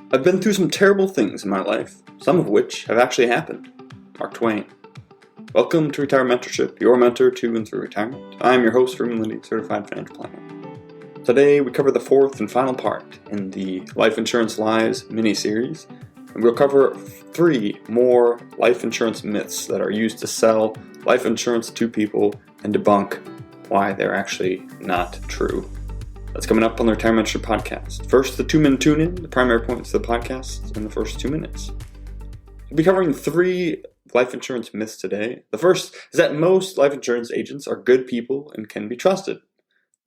I've been through some terrible things in my life, some of which have actually happened. Mark Twain. Welcome to Retire Mentorship, your mentor to and through retirement. I'm your host, Ruben Lindy, Certified Financial Planner. Today we cover the fourth and final part in the Life Insurance Lies mini-series, and we'll cover 3 more life insurance myths that are used to sell life insurance to people and debunk why they're actually not true. That's coming up on the Retire Mentorship podcast. First, the 2-minute tune-in, the primary points of the podcast in the first 2 minutes. We'll be covering 3 life insurance myths today. The first is that most life insurance agents are good people and can be trusted.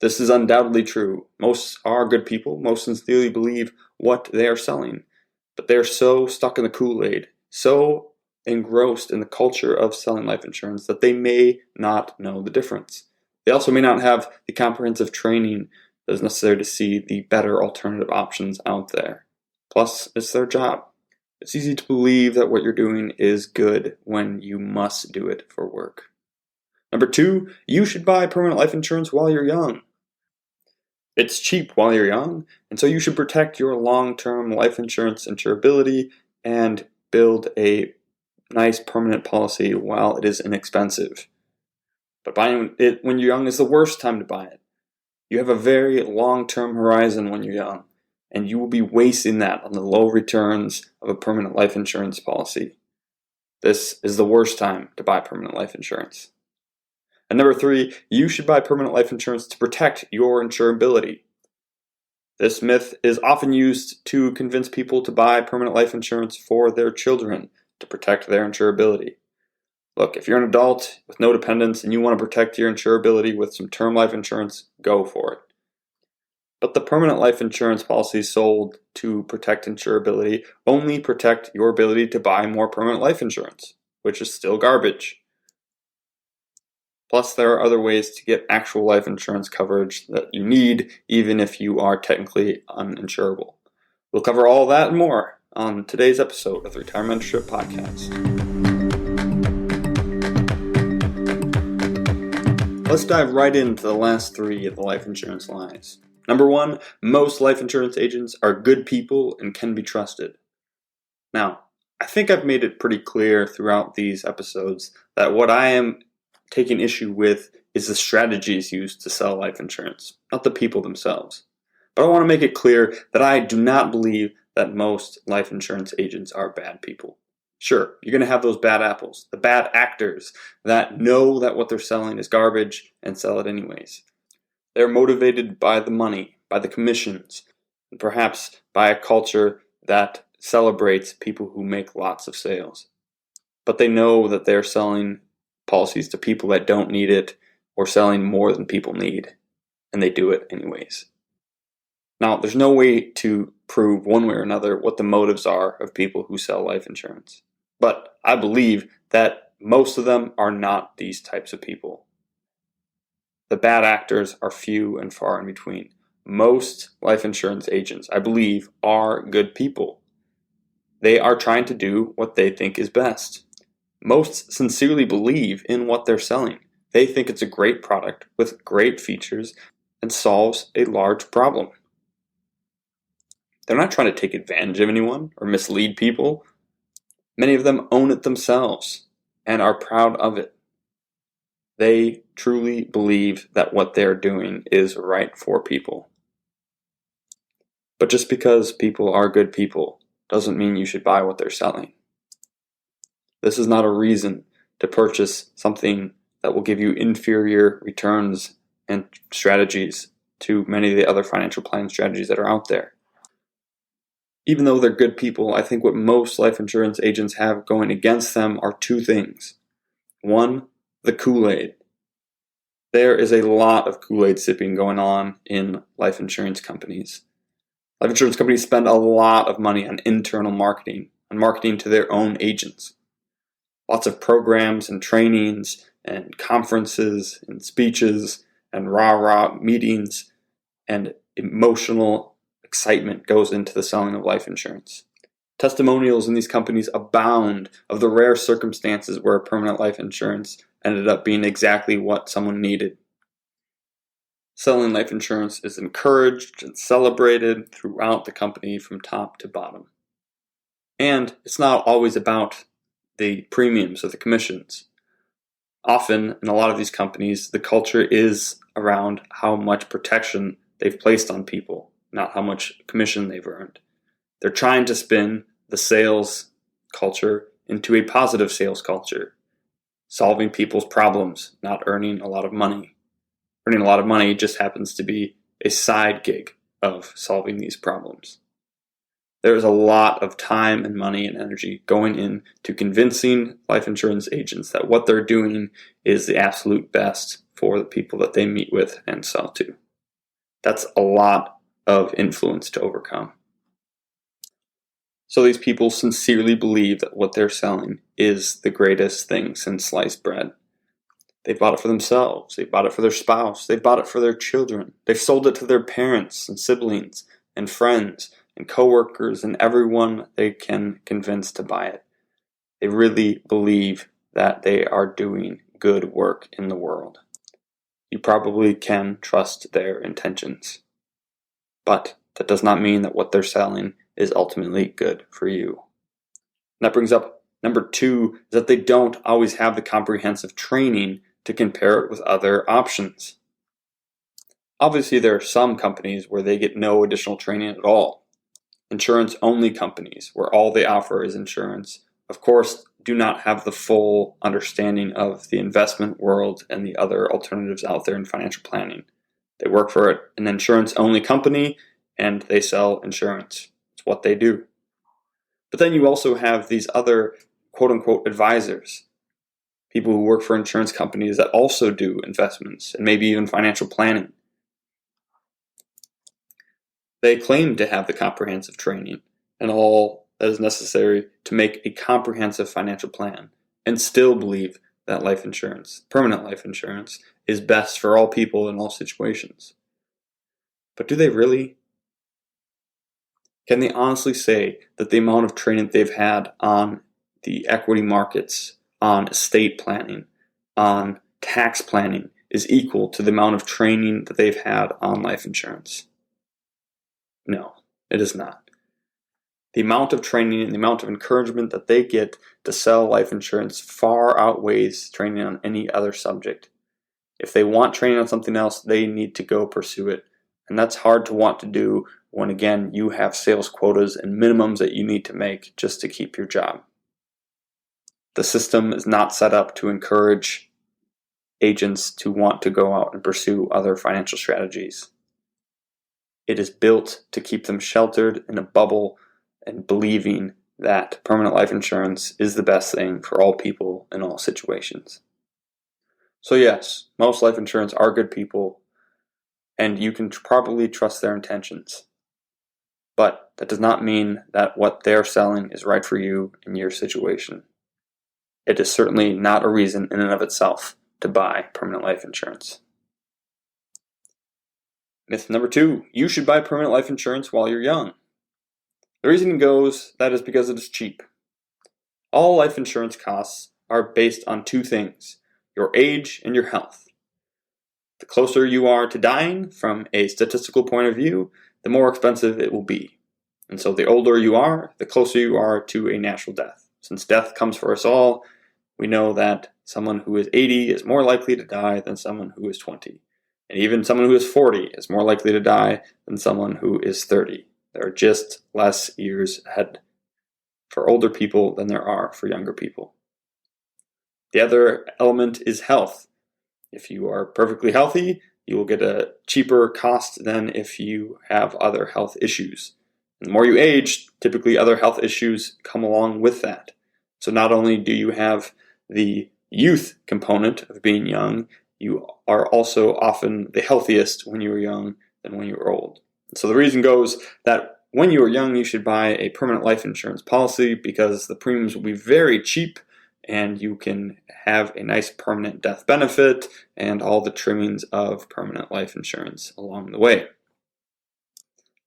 This is undoubtedly true. Most are good people. Most sincerely believe what they are selling. But they're so stuck in the Kool-Aid, so engrossed in the culture of selling life insurance that they may not know the difference. They also may not have the comprehensive training that is necessary to see the better alternative options out there. Plus, it's their job. It's easy to believe that what you're doing is good when you must do it for work. Number 2, you should buy permanent life insurance while you're young. It's cheap while you're young, and so you should protect your long-term life insurance insurability and build a nice permanent policy while it is inexpensive. But buying it when you're young is the worst time to buy it. You have a very long-term horizon when you're young, and you will be wasting that on the low returns of a permanent life insurance policy. This is the worst time to buy permanent life insurance. And number 3, you should buy permanent life insurance to protect your insurability. This myth is often used to convince people to buy permanent life insurance for their children to protect their insurability. Look, if you're an adult with no dependents and you want to protect your insurability with some term life insurance, go for it. But the permanent life insurance policies sold to protect insurability only protect your ability to buy more permanent life insurance, which is still garbage. Plus, there are other ways to get actual life insurance coverage that you need, even if you are technically uninsurable. We'll cover all that and more on today's episode of the Retire Mentorship Podcast. Let's dive right into the last 3 of the life insurance lies. Number 1, most life insurance agents are good people and can be trusted. Now, I think I've made it pretty clear throughout these episodes that what I am taking issue with is the strategies used to sell life insurance, not the people themselves. But I want to make it clear that I do not believe that most life insurance agents are bad people. Sure, you're going to have those bad apples, the bad actors that know that what they're selling is garbage and sell it anyways. They're motivated by the money, by the commissions, and perhaps by a culture that celebrates people who make lots of sales. But they know that they're selling policies to people that don't need it or selling more than people need, and they do it anyways. Now, there's no way to prove one way or another what the motives are of people who sell life insurance. But I believe that most of them are not these types of people. The bad actors are few and far in between. Most life insurance agents, I believe, are good people. They are trying to do what they think is best. Most sincerely believe in what they're selling. They think it's a great product with great features and solves a large problem. They're not trying to take advantage of anyone or mislead people. Many of them own it themselves and are proud of it. They truly believe that what they're doing is right for people. But just because people are good people doesn't mean you should buy what they're selling. This is not a reason to purchase something that will give you inferior returns and strategies to many of the other financial planning strategies that are out there. Even though they're good people, I think what most life insurance agents have going against them are 2 things. 1, the Kool-Aid. There is a lot of Kool-Aid sipping going on in life insurance companies. Life insurance companies spend a lot of money on internal marketing, on marketing to their own agents. Lots of programs and trainings and conferences and speeches and rah-rah meetings and emotional excitement goes into the selling of life insurance. Testimonials in these companies abound of the rare circumstances where permanent life insurance ended up being exactly what someone needed. Selling life insurance is encouraged and celebrated throughout the company from top to bottom. And it's not always about the premiums or the commissions. Often, in a lot of these companies, the culture is around how much protection they've placed on people, not how much commission they've earned. They're trying to spin the sales culture into a positive sales culture, solving people's problems, not earning a lot of money. Earning a lot of money just happens to be a side gig of solving these problems. There's a lot of time and money and energy going into convincing life insurance agents that what they're doing is the absolute best for the people that they meet with and sell to. That's a lot of influence to overcome. So these people sincerely believe that what they're selling is the greatest thing since sliced bread. They bought it for themselves, they bought it for their spouse, they bought it for their children, they've sold it to their parents and siblings and friends and coworkers and everyone they can convince to buy it. They really believe that they are doing good work in the world. You probably can trust their intentions, but that does not mean that what they're selling is ultimately good for you. And that brings up number 2, is that they don't always have the comprehensive training to compare it with other options. Obviously, there are some companies where they get no additional training at all. Insurance-only companies, where all they offer is insurance, of course, do not have the full understanding of the investment world and the other alternatives out there in financial planning. They work for an insurance-only company, and they sell insurance. It's what they do. But then you also have these other quote-unquote advisors, people who work for insurance companies that also do investments and maybe even financial planning. They claim to have the comprehensive training and all that is necessary to make a comprehensive financial plan and still believe that life insurance, permanent life insurance, is best for all people in all situations. But do they really? Can they honestly say that the amount of training they've had on the equity markets, on estate planning, on tax planning is equal to the amount of training that they've had on life insurance? No, it is not. The amount of training and the amount of encouragement that they get to sell life insurance far outweighs training on any other subject. If they want training on something else, they need to go pursue it. And that's hard to want to do when, again, you have sales quotas and minimums that you need to make just to keep your job. The system is not set up to encourage agents to want to go out and pursue other financial strategies. It is built to keep them sheltered in a bubble and believing that permanent life insurance is the best thing for all people in all situations. So yes, most life insurance are good people, and you can probably trust their intentions. But that does not mean that what they're selling is right for you in your situation. It is certainly not a reason in and of itself to buy permanent life insurance. Myth number 2, you should buy permanent life insurance while you're young. The reason goes that is because it is cheap. All life insurance costs are based on 2 things, your age and your health. The closer you are to dying from a statistical point of view, the more expensive it will be. And so the older you are, the closer you are to a natural death. Since death comes for us all, we know that someone who is 80 is more likely to die than someone who is 20. And even someone who is 40 is more likely to die than someone who is 30. There are just less years ahead for older people than there are for younger people. The other element is health. If you are perfectly healthy, you will get a cheaper cost than if you have other health issues. And the more you age, typically other health issues come along with that. So not only do you have the youth component of being young, you are also often the healthiest when you are young than when you are old. So the reason goes that when you are young, you should buy a permanent life insurance policy because the premiums will be very cheap and you can have a nice permanent death benefit and all the trimmings of permanent life insurance along the way.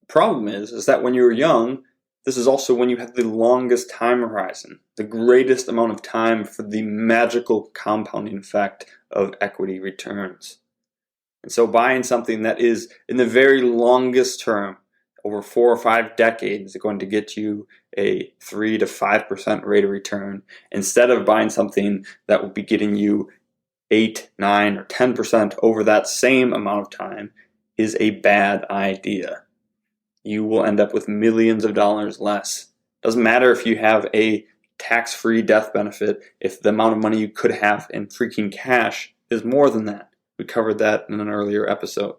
The problem is that when you are young, this is also when you have the longest time horizon, the greatest amount of time for the magical compounding effect of equity returns. And so buying something that is in the very longest term, over 4 or 5 decades, is going to get you a 3 to 5% rate of return instead of buying something that will be getting you 8, 9, or 10% over that same amount of time is a bad idea. You will end up with millions of dollars less. Doesn't matter if you have a tax-free death benefit if the amount of money you could have in freaking cash is more than that. We covered that in an earlier episode.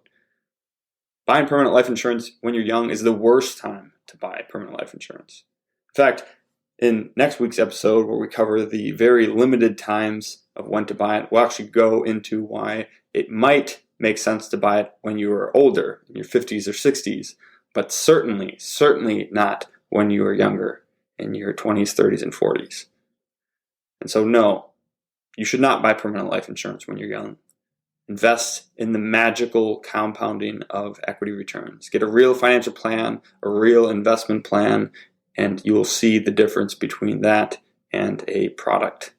Buying permanent life insurance when you're young is the worst time to buy permanent life insurance. In fact, in next week's episode, where we cover the very limited times of when to buy it, we'll actually go into why it might make sense to buy it when you are older, in your 50s or 60s, but certainly not when you are younger, in your 20s, 30s, and 40s. And so no, you should not buy permanent life insurance when you're young. Invest in the magical compounding of equity returns. Get a real financial plan, a real investment plan, and you will see the difference between that and a product.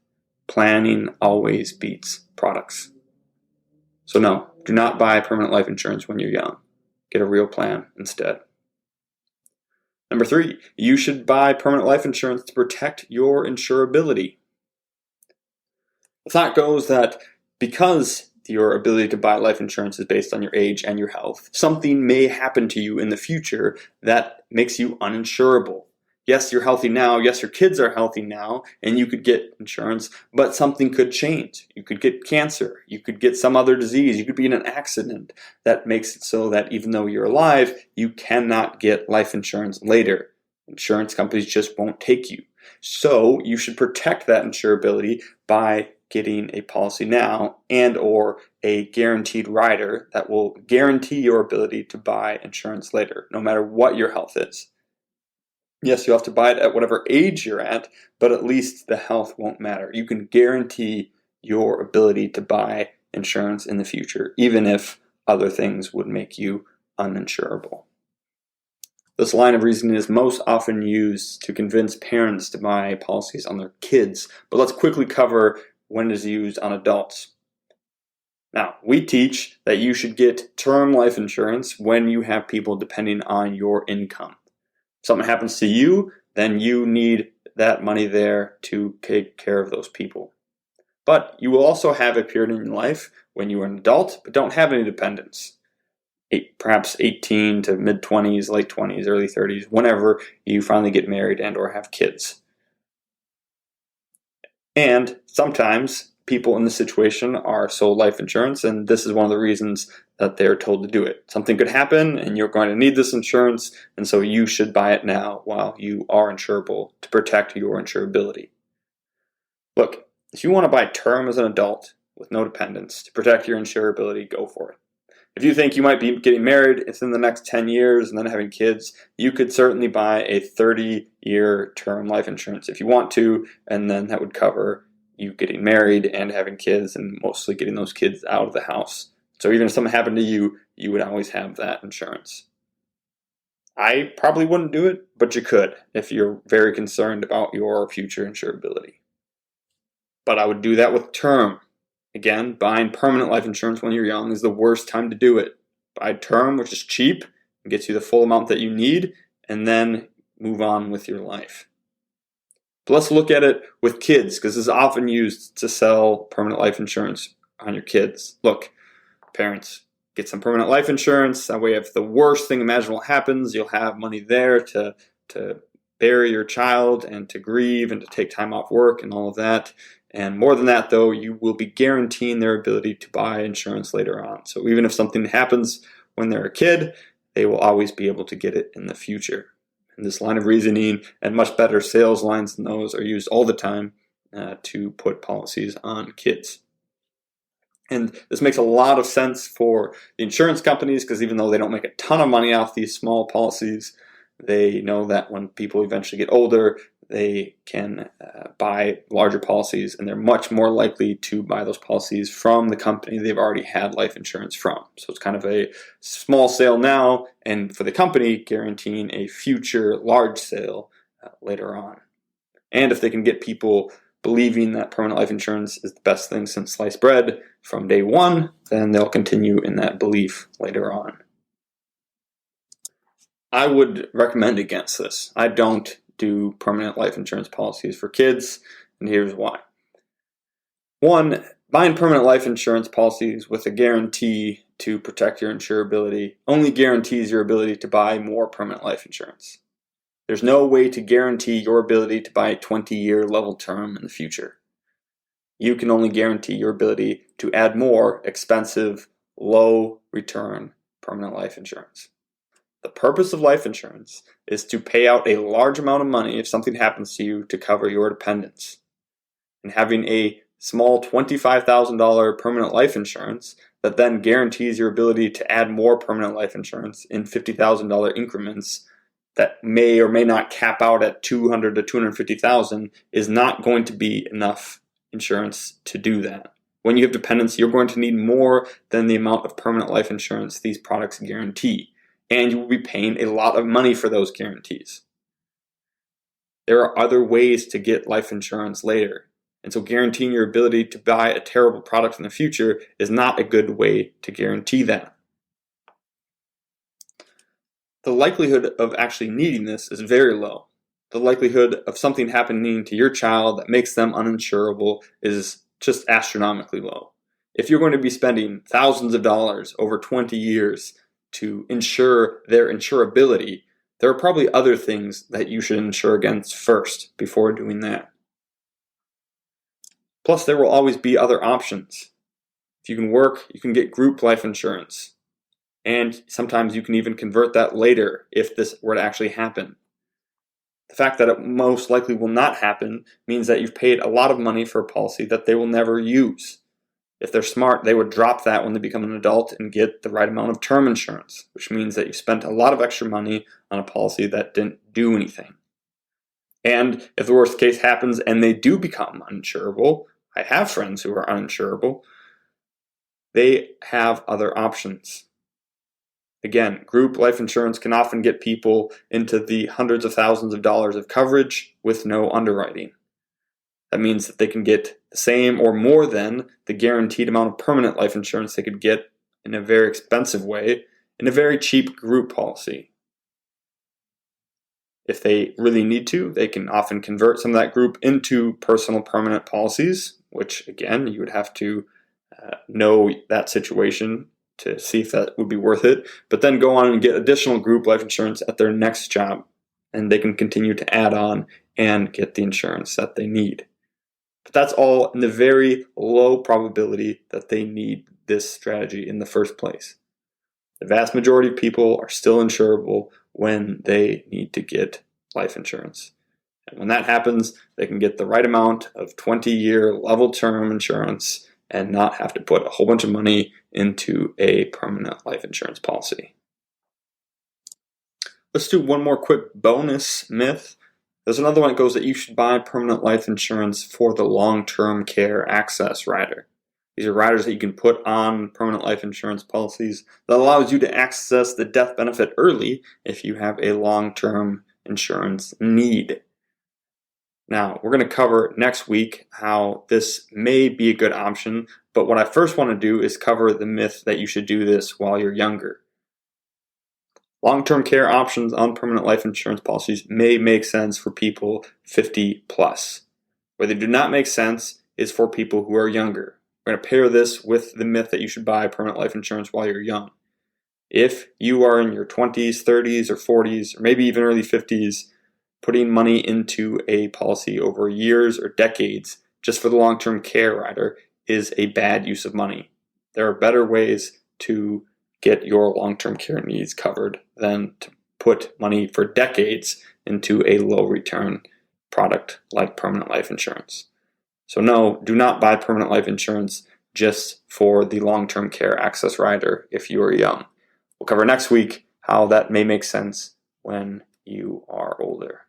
Planning always beats products. So no, do not buy permanent life insurance when you're young. Get a real plan instead. Number 3, you should buy permanent life insurance to protect your insurability. The thought goes that because your ability to buy life insurance is based on your age and your health, something may happen to you in the future that makes you uninsurable. Yes, you're healthy now. Yes, your kids are healthy now, and you could get insurance, but something could change. You could get cancer. You could get some other disease. You could be in an accident that makes it so that even though you're alive, you cannot get life insurance later. Insurance companies just won't take you. So you should protect that insurability by getting a policy now and or a guaranteed rider that will guarantee your ability to buy insurance later, no matter what your health is. Yes, you have to buy it at whatever age you're at, but at least the health won't matter. You can guarantee your ability to buy insurance in the future, even if other things would make you uninsurable. This line of reasoning is most often used to convince parents to buy policies on their kids, but let's quickly cover when it is used on adults. Now, we teach that you should get term life insurance when you have people depending on your income. If something happens to you, then you need that money there to take care of those people. But you will also have a period in your life when you are an adult but don't have any dependents. Perhaps 18 to mid-20s, late 20s, early 30s, whenever you finally get married and or have kids. And sometimes people in this situation are sold life insurance, and this is one of the reasons that they're told to do it. Something could happen, and you're going to need this insurance, and so you should buy it now while you are insurable to protect your insurability. Look, if you want to buy term as an adult with no dependents to protect your insurability, go for it. If you think you might be getting married within the next 10 years and then having kids, you could certainly buy a 30-year term life insurance if you want to, and then that would cover you getting married and having kids and mostly getting those kids out of the house. So even if something happened to you, you would always have that insurance. I probably wouldn't do it, but you could if you're very concerned about your future insurability. But I would do that with term. Again, buying permanent life insurance when you're young is the worst time to do it. Buy term, which is cheap, and gets you the full amount that you need, and then move on with your life. But let's look at it with kids, because this is often used to sell permanent life insurance on your kids. Look, parents, get some permanent life insurance. That way, if the worst thing imaginable happens, you'll have money there to bury your child and to grieve and to take time off work and all of that. And more than that, though, you will be guaranteeing their ability to buy insurance later on. So even if something happens when they're a kid, they will always be able to get it in the future. And this line of reasoning and much better sales lines than those are used all the time to put policies on kids. And this makes a lot of sense for the insurance companies because even though they don't make a ton of money off these small policies, they know that when people eventually get older, they can buy larger policies, and they're much more likely to buy those policies from the company they've already had life insurance from. So it's kind of a small sale now, and for the company, guaranteeing a future large sale later on. And if they can get people believing that permanent life insurance is the best thing since sliced bread from day one, then they'll continue in that belief later on. I would recommend against this. I don't do permanent life insurance policies for kids, and here's why. One, buying permanent life insurance policies with a guarantee to protect your insurability only guarantees your ability to buy more permanent life insurance. There's no way to guarantee your ability to buy a 20-year level term in the future. You can only guarantee your ability to add more expensive, low-return permanent life insurance. The purpose of life insurance is to pay out a large amount of money if something happens to you to cover your dependents. And having a small $25,000 permanent life insurance that then guarantees your ability to add more permanent life insurance in $50,000 increments that may or may not cap out at $200,000 to $250,000 is not going to be enough insurance to do that. When you have dependents, you're going to need more than the amount of permanent life insurance these products guarantee, and you will be paying a lot of money for those guarantees. There are other ways to get life insurance later, and so guaranteeing your ability to buy a terrible product in the future is not a good way to guarantee that. The likelihood of actually needing this is very low. The likelihood of something happening to your child that makes them uninsurable is just astronomically low. If you're going to be spending thousands of dollars over 20 years to insure their insurability, there are probably other things that you should insure against first before doing that. Plus, there will always be other options. If you can work, you can get group life insurance. And sometimes you can even convert that later if this were to actually happen. The fact that it most likely will not happen means that you've paid a lot of money for a policy that they will never use. If they're smart, they would drop that when they become an adult and get the right amount of term insurance, which means that you spent a lot of extra money on a policy that didn't do anything. And if the worst case happens and they do become uninsurable, I have friends who are uninsurable, they have other options. Again, group life insurance can often get people into the hundreds of thousands of dollars of coverage with no underwriting. That means that they can get the same or more than the guaranteed amount of permanent life insurance they could get in a very expensive way in a very cheap group policy. If they really need to, they can often convert some of that group into personal permanent policies, which again, you would have to know that situation to see if that would be worth it, but then go on and get additional group life insurance at their next job, and they can continue to add on and get the insurance that they need. But that's all in the very low probability that they need this strategy in the first place. The vast majority of people are still insurable when they need to get life insurance. And when that happens, they can get the right amount of 20-year level term insurance and not have to put a whole bunch of money into a permanent life insurance policy. Let's do one more quick bonus myth. There's another one that goes that you should buy permanent life insurance for the long-term care access rider. These are riders that you can put on permanent life insurance policies that allows you to access the death benefit early if you have a long-term insurance need. Now, we're going to cover next week how this may be a good option, but what I first want to do is cover the myth that you should do this while you're younger. Long-term care options on permanent life insurance policies may make sense for people 50 plus. Where they do not make sense is for people who are younger. We're going to pair this with the myth that you should buy permanent life insurance while you're young. If you are in your 20s, 30s, or 40s, or maybe even early 50s, putting money into a policy over years or decades just for the long-term care rider is a bad use of money. There are better ways to get your long-term care needs covered than to put money for decades into a low-return product like permanent life insurance. So no, do not buy permanent life insurance just for the long-term care access rider if you are young. We'll cover next week how that may make sense when you are older.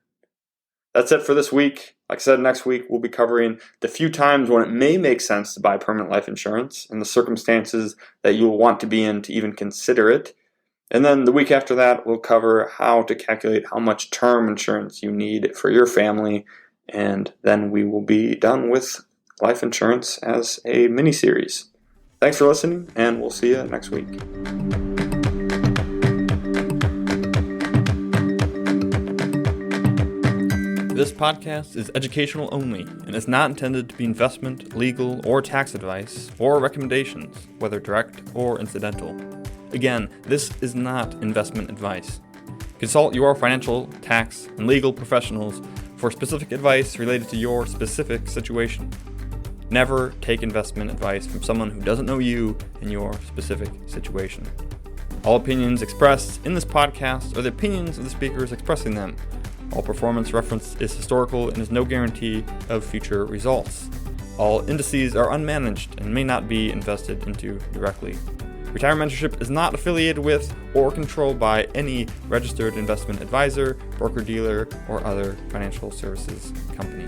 That's it for this week. Like I said, next week we'll be covering the few times when it may make sense to buy permanent life insurance and the circumstances that you will want to be in to even consider it. And then the week after that, we'll cover how to calculate how much term insurance you need for your family and then we will be done with life insurance as a mini-series. Thanks for listening, and we'll see you next week. This podcast is educational only and is not intended to be investment, legal, or tax advice or recommendations, whether direct or incidental. Again, this is not investment advice. Consult your financial, tax, and legal professionals for specific advice related to your specific situation. Never take investment advice from someone who doesn't know you and your specific situation. All opinions expressed in this podcast are the opinions of the speakers expressing them. All performance referenced is historical and is no guarantee of future results. All indices are unmanaged and may not be invested into directly. Retirement Mentorship is not affiliated with or controlled by any registered investment advisor, broker-dealer, or other financial services company.